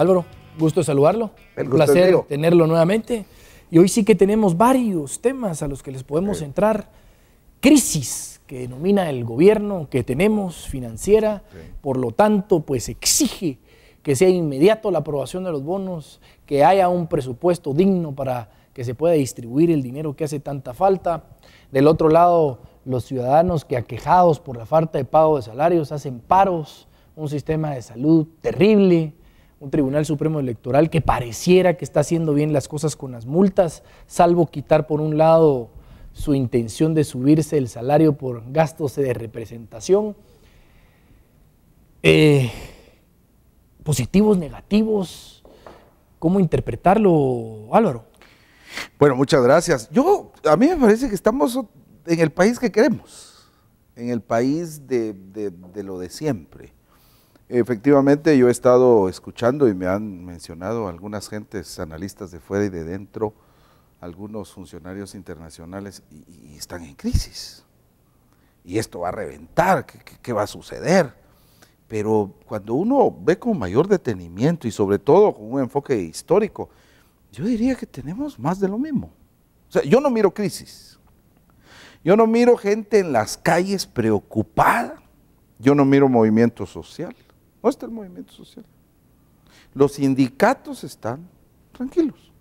Álvaro, gusto de saludarlo. El Un gusto es placer mío. tenerlo nuevamente. Y hoy sí que tenemos varios temas a los que les podemos entrar. Crisis que denomina el gobierno que tenemos, financiera, por lo tanto, pues exige que sea inmediato la aprobación de los bonos, que haya un presupuesto digno para que se pueda distribuir el dinero que hace tanta falta. Del otro lado, los ciudadanos que aquejados por la falta de pago de salarios hacen paros, un sistema de salud terrible, un Tribunal Supremo Electoral que pareciera que está haciendo bien las cosas con las multas, salvo quitar por un lado su intención de subirse el salario por gastos de representación. Positivos, negativos, ¿cómo interpretarlo, Álvaro? Bueno, muchas gracias. A mí me parece que estamos en el país que queremos, en el país de lo de siempre. Efectivamente, yo he estado escuchando y me han mencionado algunas gentes, analistas de fuera y de dentro, algunos funcionarios internacionales, y están en crisis. Y esto va a reventar, ¿qué va a suceder? Pero cuando uno ve con mayor detenimiento y sobre todo con un enfoque histórico, yo diría que tenemos más de lo mismo. O sea, yo no miro crisis, yo no miro gente en las calles preocupada, yo no miro movimiento social, no está el movimiento social. Los sindicatos están tranquilos,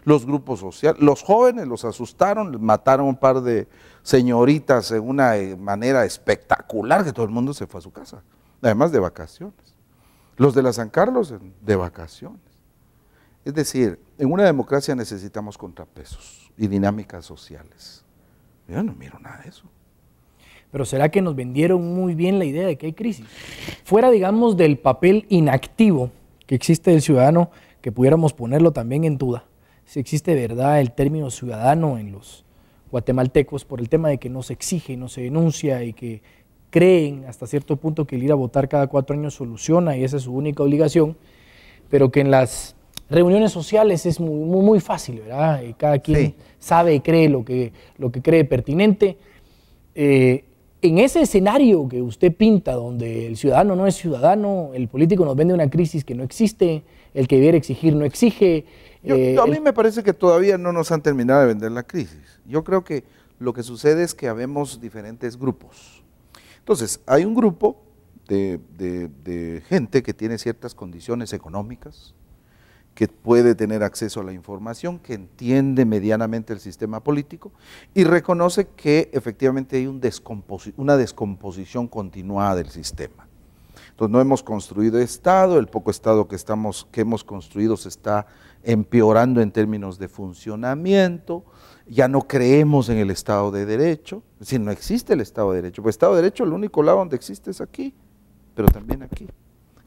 los grupos sociales, los jóvenes los asustaron, mataron un par de señoritas en una manera espectacular que todo el mundo se fue a su casa, además de vacaciones. Los de la San Carlos de vacaciones. Es decir, en una democracia necesitamos contrapesos y dinámicas sociales. Yo no miro nada de eso. Pero ¿será que nos vendieron muy bien la idea de que hay crisis? Fuera, digamos, del papel inactivo que existe del ciudadano, que pudiéramos ponerlo también en duda, si existe de verdad el término ciudadano en los guatemaltecos por el tema de que no se exige, no se denuncia y que creen hasta cierto punto que el ir a votar cada 4 años soluciona y esa es su única obligación, pero que en las reuniones sociales es muy fácil, ¿verdad? Y cada quien sabe y cree lo que cree pertinente. En ese escenario que usted pinta, donde el ciudadano no es ciudadano, el político nos vende una crisis que no existe, el que debiera exigir no exige. A mí me parece que todavía no nos han terminado de vender la crisis. Yo creo que lo que sucede es que habemos diferentes grupos. Entonces, hay un grupo de gente que tiene ciertas condiciones económicas, que puede tener acceso a la información, que entiende medianamente el sistema político y reconoce que efectivamente hay una descomposición continuada del sistema. Entonces no hemos construido Estado, el poco Estado que hemos construido se está empeorando en términos de funcionamiento, ya no creemos en el Estado de Derecho, es decir, no existe el Estado de Derecho, pues Estado de Derecho el único lado donde existe es aquí, pero también aquí.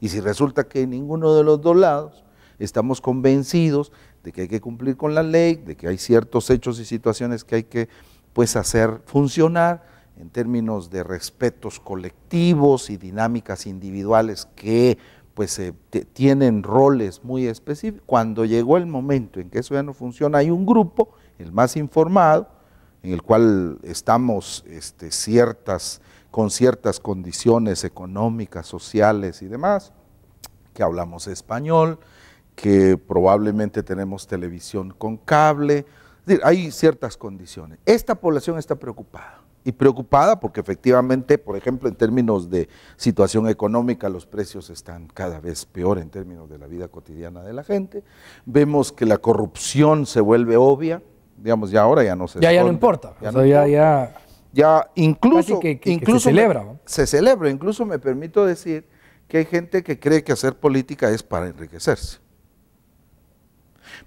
Y si resulta que en ninguno de los dos lados estamos convencidos de que hay que cumplir con la ley, de que hay ciertos hechos y situaciones que hay que hacer funcionar en términos de respetos colectivos y dinámicas individuales que tienen roles muy específicos. Cuando llegó el momento en que eso ya no funciona, hay un grupo, el más informado, en el cual estamos con ciertas condiciones económicas, sociales y demás, que hablamos español, que probablemente tenemos televisión con cable, es decir, hay ciertas condiciones. Esta población está preocupada, y preocupada porque efectivamente, por ejemplo, en términos de situación económica, los precios están cada vez peor en términos de la vida cotidiana de la gente, vemos que la corrupción se vuelve obvia, digamos, ya ahora ya no se ya no importa, ya incluso se celebra, ¿no? Se celebra, incluso me permito decir que hay gente que cree que hacer política es para enriquecerse.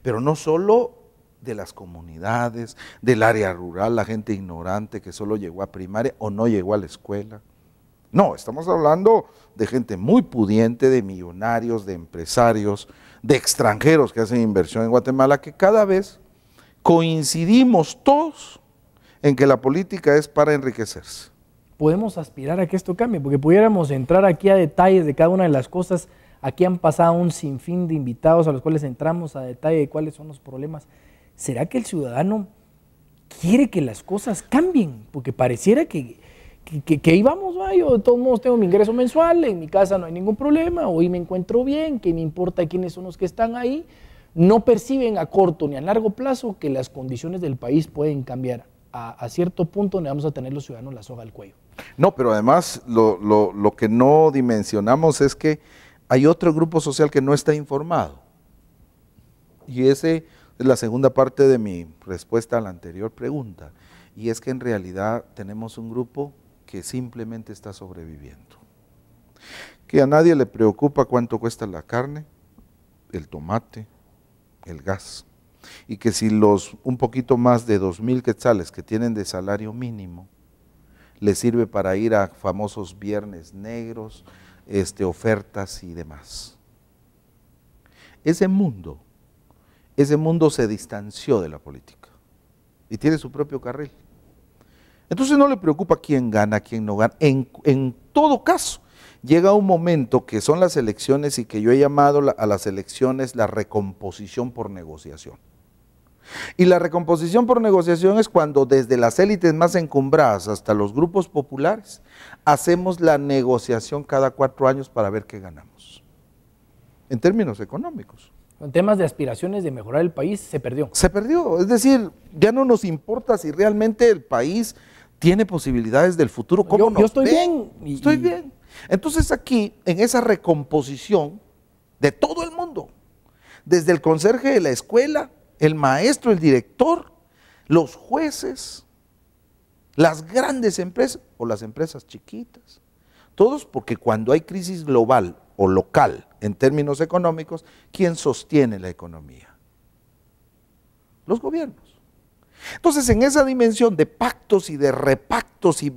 Pero no solo de las comunidades, del área rural, la gente ignorante que solo llegó a primaria o no llegó a la escuela. No, estamos hablando de gente muy pudiente, de millonarios, de empresarios, de extranjeros que hacen inversión en Guatemala, que cada vez coincidimos todos en que la política es para enriquecerse. Podemos aspirar a que esto cambie, porque pudiéramos entrar aquí a detalles de cada una de las cosas. Aquí han pasado un sinfín de invitados a los cuales entramos a detalle de cuáles son los problemas. ¿Será que el ciudadano quiere que las cosas cambien? Porque pareciera que que ahí vamos, ¿va? Yo de todos modos tengo mi ingreso mensual, en mi casa no hay ningún problema, hoy me encuentro bien, que me importa quiénes son los que están ahí, no perciben a corto ni a largo plazo que las condiciones del país pueden cambiar a cierto punto donde vamos a tener los ciudadanos la soga al cuello. No, pero además lo que no dimensionamos es que hay otro grupo social que no está informado. Y ese es la segunda parte de mi respuesta a la anterior pregunta. Y es que en realidad tenemos un grupo que simplemente está sobreviviendo. Que a nadie le preocupa cuánto cuesta la carne, el tomate, el gas. Y que si los un poquito más de 2,000 quetzales que tienen de salario mínimo les sirve para ir a famosos viernes negros, ofertas y demás. Ese mundo se distanció de la política y tiene su propio carril. Entonces no le preocupa quién gana, quién no gana. En todo caso, llega un momento que son las elecciones y que yo he llamado a las elecciones la recomposición por negociación. Y la recomposición por negociación es cuando desde las élites más encumbradas hasta los grupos populares hacemos la negociación cada 4 años para ver qué ganamos, en términos económicos. En temas de aspiraciones de mejorar el país se perdió. Se perdió, es decir, ya no nos importa si realmente el país tiene posibilidades del futuro. ¿Cómo yo estoy ven? bien. Estoy bien. Entonces aquí, en esa recomposición de todo el mundo, desde el conserje de la escuela, el maestro, el director, los jueces, las grandes empresas o las empresas chiquitas, todos, porque cuando hay crisis global o local en términos económicos, ¿quién sostiene la economía? Los gobiernos. Entonces, en esa dimensión de pactos y de repactos y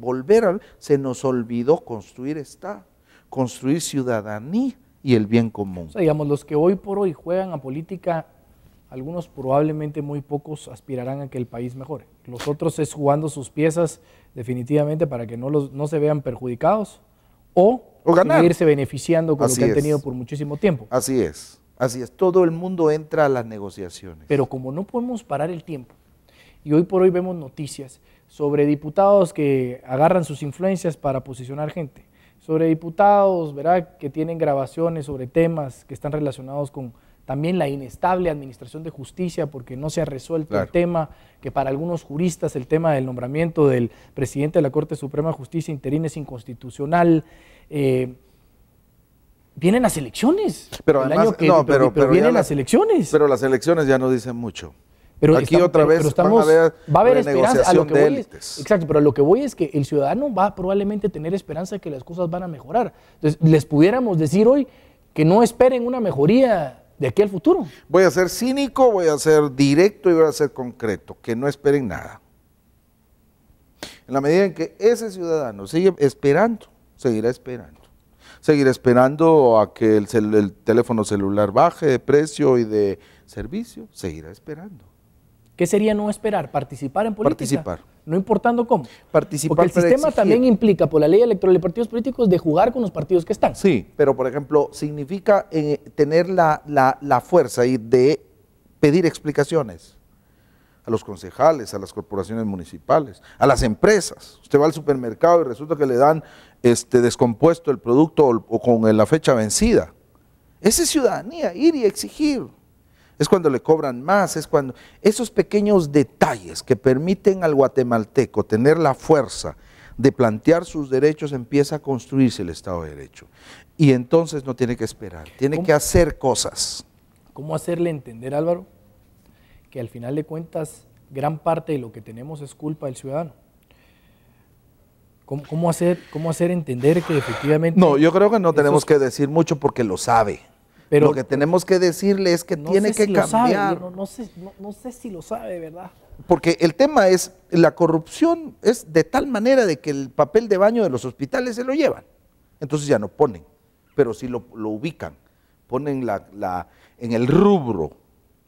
se nos olvidó construir Estado, construir ciudadanía y el bien común. O sea, digamos, los que hoy por hoy juegan a política, algunos probablemente muy pocos aspirarán a que el país mejore. Los otros es jugando sus piezas definitivamente para que no se vean perjudicados o ganar. Seguirse beneficiando con Así lo que es. han tenido por muchísimo tiempo. Así es. Todo el mundo entra a las negociaciones. Pero como no podemos parar el tiempo, y hoy por hoy vemos noticias sobre diputados que agarran sus influencias para posicionar gente, sobre diputados, ¿verdad?, que tienen grabaciones sobre temas que están relacionados con también la inestable administración de justicia, porque no se ha resuelto el tema, que para algunos juristas el tema del nombramiento del presidente de la Corte Suprema de Justicia interina es inconstitucional. Vienen las elecciones. Pero además, vienen las elecciones. Pero las elecciones ya no dicen mucho. Pero aquí otra vez va a haber esperanza. A lo que de voy élites. Exacto, pero a lo que voy es que el ciudadano va a probablemente tener esperanza de que las cosas van a mejorar. Entonces, les pudiéramos decir hoy que no esperen una mejoría de aquí al futuro. Voy a ser cínico, voy a ser directo y voy a ser concreto, que no esperen nada. En la medida en que ese ciudadano sigue esperando, seguirá esperando. Seguirá esperando a que el teléfono celular baje de precio y de servicio, seguirá esperando. ¿Qué sería no esperar? Participar en política. Participar. No importando cómo. Participar. Porque el sistema también implica, por la ley electoral de partidos políticos, de jugar con los partidos que están. Sí, pero por ejemplo, significa tener la fuerza y de pedir explicaciones a los concejales, a las corporaciones municipales, a las empresas. Usted va al supermercado y resulta que le dan descompuesto el producto o con la fecha vencida. Esa es ciudadanía, ir y exigir. Es cuando le cobran más, es cuando esos pequeños detalles que permiten al guatemalteco tener la fuerza de plantear sus derechos, empieza a construirse el Estado de Derecho. Y entonces no tiene que esperar, tiene que hacer cosas. ¿Cómo hacerle entender, Álvaro, que al final de cuentas gran parte de lo que tenemos es culpa del ciudadano? ¿Cómo hacer entender que efectivamente... No, yo creo que no tenemos que decir mucho porque lo sabe. Pero lo que tenemos que decirle es que tiene que cambiar. No sé si lo sabe, ¿verdad? Porque el tema es, la corrupción es de tal manera de que el papel de baño de los hospitales se lo llevan. Entonces ya no ponen, pero sí lo ubican, ponen en el rubro.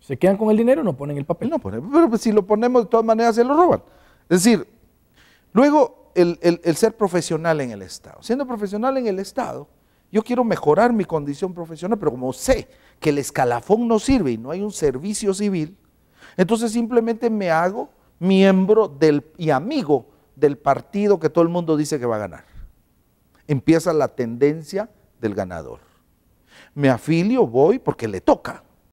¿Se quedan con el dinero o no ponen el papel? No ponen, pero pues si lo ponemos de todas maneras se lo roban. Es decir, luego el ser profesional en el Estado. Siendo profesional en el Estado, yo quiero mejorar mi condición profesional, pero como sé que el escalafón no sirve y no hay un servicio civil, entonces simplemente me hago miembro y amigo del partido que todo el mundo dice que va a ganar. Empieza la tendencia del ganador. Me afilio, voy porque le toca.